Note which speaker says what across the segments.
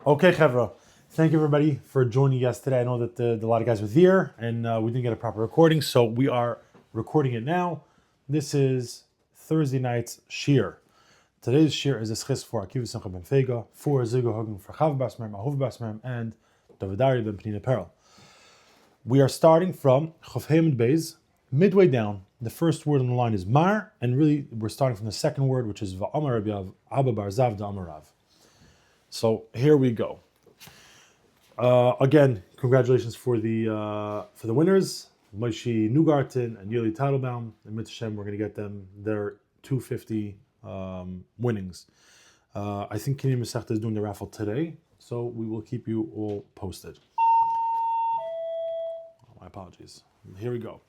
Speaker 1: Okay, Chevra. Thank you everybody for joining us today. I know that a lot of guys were there and we didn't get a proper recording, so we are recording it now. This is Thursday night's Shir. Today's Shir is a schis for Akiva Simcha ben Fega, for Zigo Hagen for Chav Basmem, Ahuv Basmem, and Davidari ben Penina Peril. We are starting from Chof Hemid Beis, midway down. The first word on the line is Mar, and really we're starting from the second word, which is Va'amar Rabbi Abba Bar Zav Da'amarav. So here we go. Again, congratulations for the winners, Moshe Newgarten and Yuli Teitelbaum. And Mitzvah we're going to get them their 250 winnings. I think Kinyan Masechta is doing the raffle today, so we will keep you all posted. My apologies. Here we go.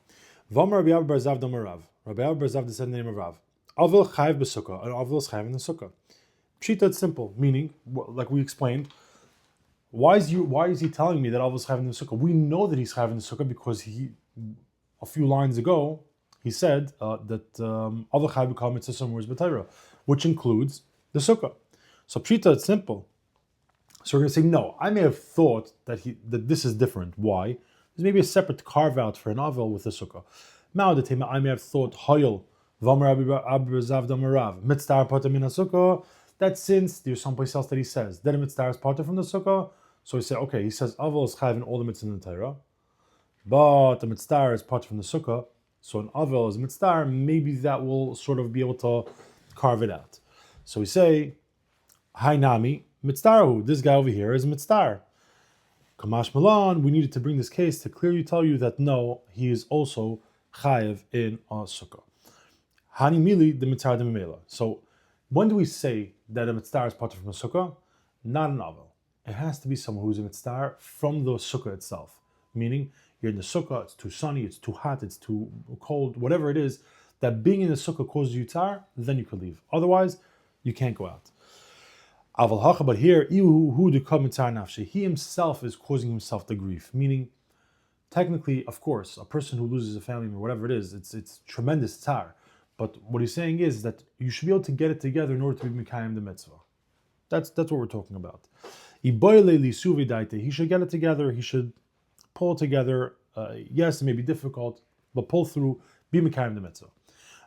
Speaker 1: V'amar Rabbi Abba Bar Zav Da'amarav. Rabbi Abba Bar Zav said the name of Rav. Avil Chayiv B'Sukkah, and Avil is Chayiv in the Sukkah. Pshita, it's simple, meaning, like we explained, why is he telling me that Avos Chayav in the Sukkah? We know that he's Chayav in the Sukkah because a few lines ago, he said that Avos Chayav become mitzvah somewhere b'Torah, which includes the Sukkah. So Pshita, it's simple. So we're going to say, no, I may have thought that this is different. Why? There's maybe a separate carve-out for an Avel with the Sukkah. I may have thought, Hoyel, V'amar Rabbi Zav Da'amarav, Mitzvah Potem in Sukkah, that since there's someplace else that he says that a mitzvah is parted from the sukkah, so he said, okay, he says Aval is chayv in all the mitzvahs in the Torah, but the mitzvah is parted from the sukkah, so an Aval is mitzvah, maybe that will sort of be able to carve it out. So we say, Hi Nami, mitzvah, this guy over here is mitzvah. Kamash Milan, we needed to bring this case to clearly tell you that no, he is also chayv in a sukkah. Hani mili the mitzvah de memela. So when do we say that a mitzvah is part from a sukkah? Not an avel. It has to be someone who's a mitzvah from the sukkah itself. Meaning, you're in the sukkah, it's too sunny, it's too hot, it's too cold, whatever it is, that being in the sukkah causes you tar, then you could leave. Otherwise, you can't go out. Aval hacha, but here, he himself is causing himself the grief. Meaning, technically, of course, a person who loses a family member, whatever it is, it's tremendous tar. But what he's saying is that you should be able to get it together in order to be Mekayim the mitzvah. That's what we're talking about. He should get it together. He should pull it together. Yes, it may be difficult, but pull through, be Mekayim the mitzvah.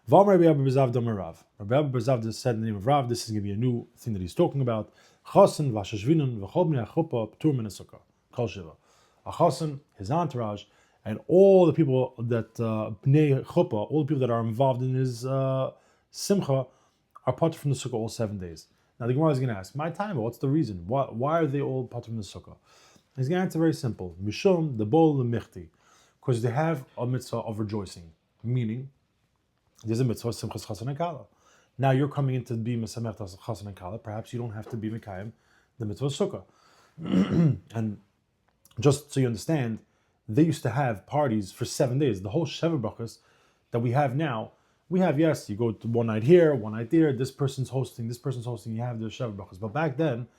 Speaker 1: Rabbi Abba Bar Zav Da'amarav. Rabbi Abba Bar Zav said the name of Rav. This is going to be a new thing that he's talking about. Chasen v'ashashvinun v'chol bnei chuppah p'tur min sukkah. Kol shiva. A chasen, his entourage, and all the people that Bnei Chuppah, all the people that are involved in his simcha, are parted from the sukkah all 7 days. Now the Gemara is going to ask, my time, what's the reason? Why are they all parted from the sukkah? He's going to answer very simple. Mishum the bol the michti, because they have a mitzvah of rejoicing, meaning there's a mitzvah of simchas chasen and kala. Now you're coming into be mesamech chasen and kala. Perhaps you don't have to be mekayim the mitzvah of sukkah. And just so you understand, they used to have parties for 7 days. The whole Sheva Brachos that we have now, we have, yes, you go to one night here, one night there, this person's hosting, you have the Sheva Brachos. But back then,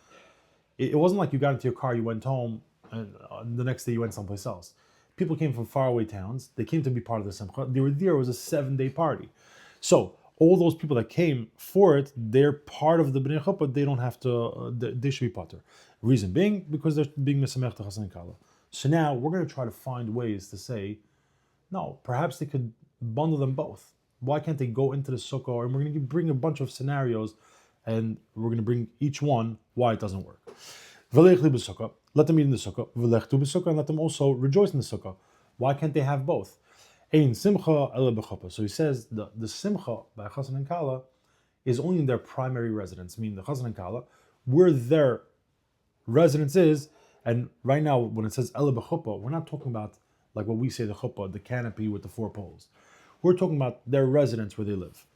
Speaker 1: it wasn't like you got into your car, you went home, and the next day you went someplace else. People came from faraway towns, they came to be part of the Simcha, they were there, it was a 7-day party. So, all those people that came for it, they're part of the Bnei Chuppah, they don't have to, they should be pater. Reason being, because they're being Mesamech to Chasen Kala. So now we're going to try to find ways to say, no, perhaps they could bundle them both. Why can't they go into the sukkah? And we're going to bring a bunch of scenarios, and we're going to bring each one why it doesn't work. Let them eat in the sukkah, and let them also rejoice in the sukkah. Why can't they have both? Ein simcha ela b'chuppah. So he says the simcha by Chasen and Kala is only in their primary residence, meaning the Chasen and Kala, where their residence is. And right now, when it says ela b'chuppah, we're not talking about like what we say the chuppah, the canopy with the 4 poles. We're talking about their residence where they live.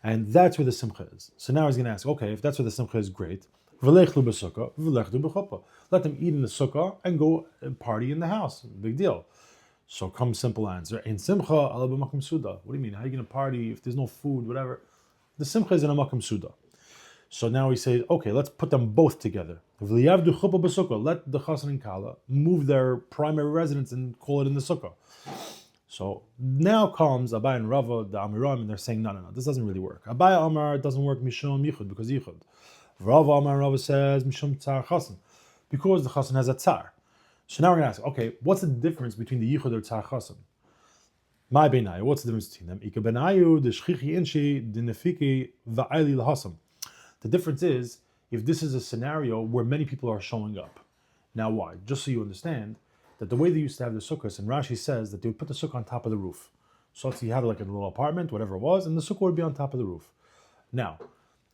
Speaker 1: And that's where the simcha is. So now he's going to ask, okay, if that's where the simcha is, great. Let them eat in the sukkah and go and party in the house. Big deal. So comes simple answer. In simcha, ala b'makom suda. What do you mean? How are you going to party if there's no food, whatever? The simcha is in a makom suda. So now he says, okay, let's put them both together. Let the chasen and kala move their primary residence and call it in the sukkah. So now comes Abai and Rava, the Amiram, and they're saying, no, this doesn't really work. Abai Amar doesn't work Mishum Yichud because Yichud. Rava Amar and Rava says Mishum Tzar Chasen. because the chassan has a tsar. So now we're going to ask, okay, what's the difference between the yichud or tsar chassan? My benayu, what's the difference between them? Ika benayu, the shchichi inshi, the nefiki, va'ayli lahasam. The difference is if this is a scenario where many people are showing up. Now why? Just so you understand that the way they used to have the sukkahs, and Rashi says that they would put the sukkah on top of the roof. So you had like a little apartment, whatever it was, and the sukkah would be on top of the roof. Now,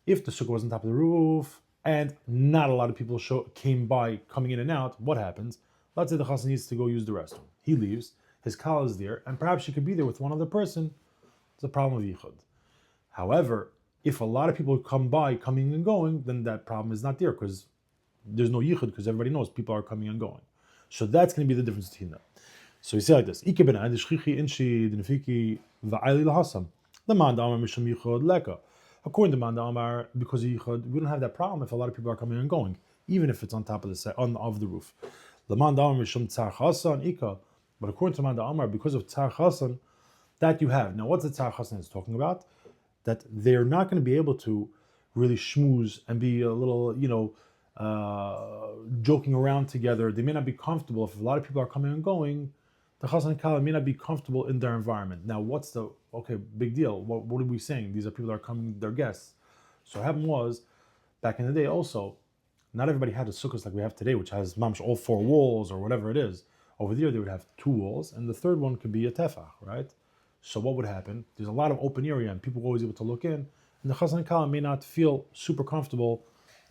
Speaker 1: if the sukkah was on top of the roof and not a lot of people came by coming in and out, what happens? Let's say the chassan needs to go use the restroom. He leaves, his kala is there, and perhaps she could be there with one other person. It's a problem of yichud. However, if a lot of people come by, coming and going, then that problem is not there because there's no yichud because everybody knows people are coming and going. So that's going to be the difference between them. So you say like this: according to Manda Amar, because of yichud, we don't have that problem if a lot of people are coming and going, even if it's on top of the roof. But according to Manda Amar, because of Tzar Chasan, that you have. Now, what's the Tzar Chasan is talking about? That they're not going to be able to really schmooze and be a little, joking around together. They may not be comfortable. If a lot of people are coming and going, the Chasan and Kala may not be comfortable in their environment. Now, big deal. What are we saying? These are people that are coming, they're guests. So what happened was, back in the day also, not everybody had a sukkah like we have today, which has mamsh all four walls or whatever it is. Over there, they would have two walls, and the third one could be a tefach, right? So what would happen? There's a lot of open area, and people were always able to look in, and the chazan and kala may not feel super comfortable,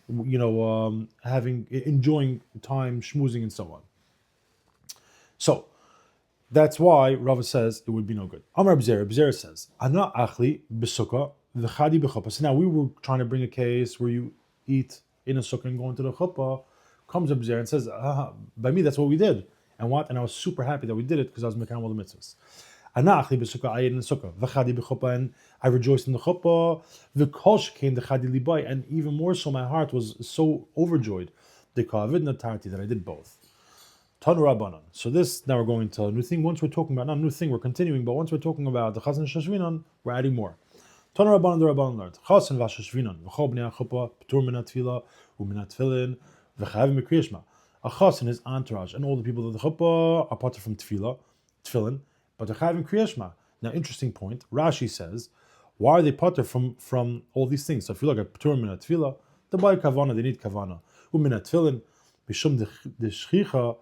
Speaker 1: enjoying time, schmoozing, and so on. So that's why Rava says it would be no good. Amar Bzer says, "Ana achli b'sukkah v'chadi b'chuppah." So now we were trying to bring a case where you eat in a sukkah and go into the chuppah. Comes Bzer and says, "By me, that's what we did." And what? And I was super happy that we did it because I was mekayem all the mitzvahs. Anachli b'sukkah, I ate in the sukkah. V'chadi b'chuppah, and I rejoiced in the chuppah. V'kol shekain d'chadi libai, and even more so, my heart was so overjoyed. D'ka'avid natarti, that I did both. Tanu Rabbanan. So this, now we're going to a new thing. Once we're talking about, not a new thing, we're continuing, but once we're talking about the chazan shashvinan, we're adding more. Tanu Rabbanan, the Rabbanan learned. Chazan v'shashvinan, v'chol b'nei ha'chuppah, p'tur min ha'tfila, u'min ha'tfilin, v'chayav mikriyashma. A chas and his entourage and all the people of the chuppah are parted from tefillin, but they're having kriyashma. Now, interesting point. Rashi says, why are they parted from all these things? So if you look at p'tur min tefillah, the by kavana, they need kavana. Umin tefillin, bishum de shchicha,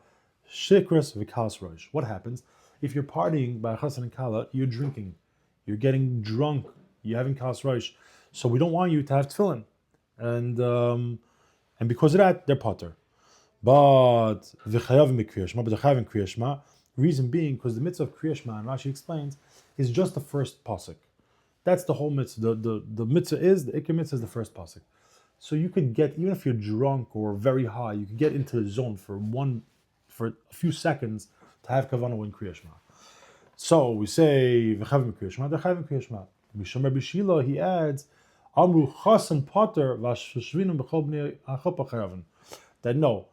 Speaker 1: shikras v'kas rosh. What happens if you're partying by chas and kala? You're drinking, you're getting drunk, you're having kas rosh. So we don't want you to have tefillin, and because of that, they're parted. But the chayav kriyashma, reason being because the mitzvah of kriyashma, and Rashi explains, is just the first pasuk. That's the whole mitzvah. The mitzvah is, the ikar mitzvah is the first pasuk. So you could get, even if you're drunk or very high, you could get into the zone for a few seconds to have kavanah in kriyashma. So we say v'chayav kriyashma, the chayav kriyashma. Misham Rabbi Shila, he adds, amru chasan pater v'shvinam b'chol b'nei ha'chuppah chayavin. That no.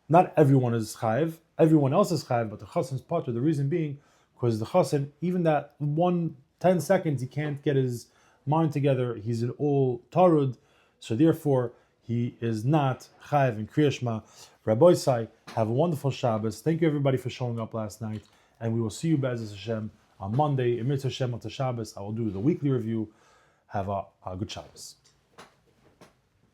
Speaker 1: Not everyone is chayiv, everyone else is chayiv, but the chassan's pater. The reason being, because the chassan, even that 10 seconds, he can't get his mind together, he's in all tarud, so therefore he is not chayiv in kriyashma. Rabbi Isai, have a wonderful Shabbos. Thank you everybody for showing up last night, and we will see you Be'ezus Hashem on Monday. Emir Hashem on Shabbos. I will do the weekly review. Have a good Shabbos.